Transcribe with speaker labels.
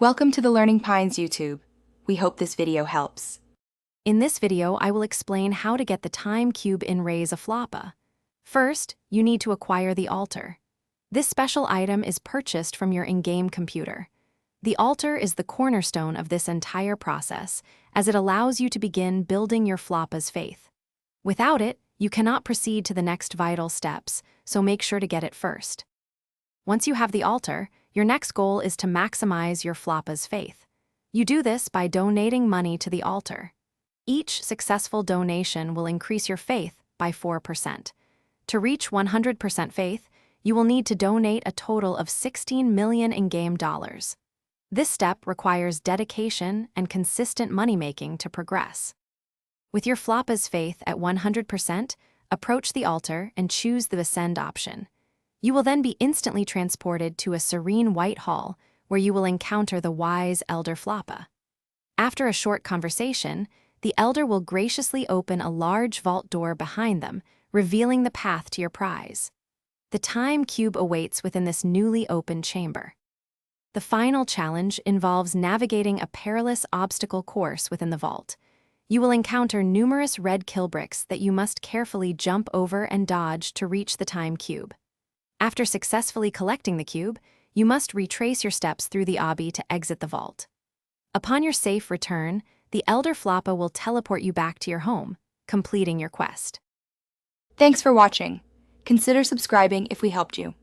Speaker 1: Welcome to the Learning Pines YouTube. We hope this video helps.
Speaker 2: In this video, I will explain how to get the time cube in Raise a Floppa. First, you need to acquire the altar. This special item is purchased from your in-game computer. The altar is the cornerstone of this entire process, as it allows you to begin building your Floppa's faith. Without it, you cannot proceed to the next vital steps, so make sure to get it first. Once you have the altar, your next goal is to maximize your Floppa's faith. You do this by donating money to the altar. Each successful donation will increase your faith by 4%. To reach 100% faith, you will need to donate a total of 16 million in-game dollars. This step requires dedication and consistent money-making to progress. With your Floppa's faith at 100%, approach the altar and choose the Ascend option. You will then be instantly transported to a serene white hall where you will encounter the wise Elder Floppa. After a short conversation, the Elder will graciously open a large vault door behind them, revealing the path to your prize. The time cube awaits within this newly opened chamber. The final challenge involves navigating a perilous obstacle course within the vault. You will encounter numerous red kill bricks that you must carefully jump over and dodge to reach the time cube. After successfully collecting the cube, you must retrace your steps through the obby to exit the vault. Upon your safe return, the Elder Floppa will teleport you back to your home, completing your quest.
Speaker 1: Thanks for watching. Consider subscribing if we helped you.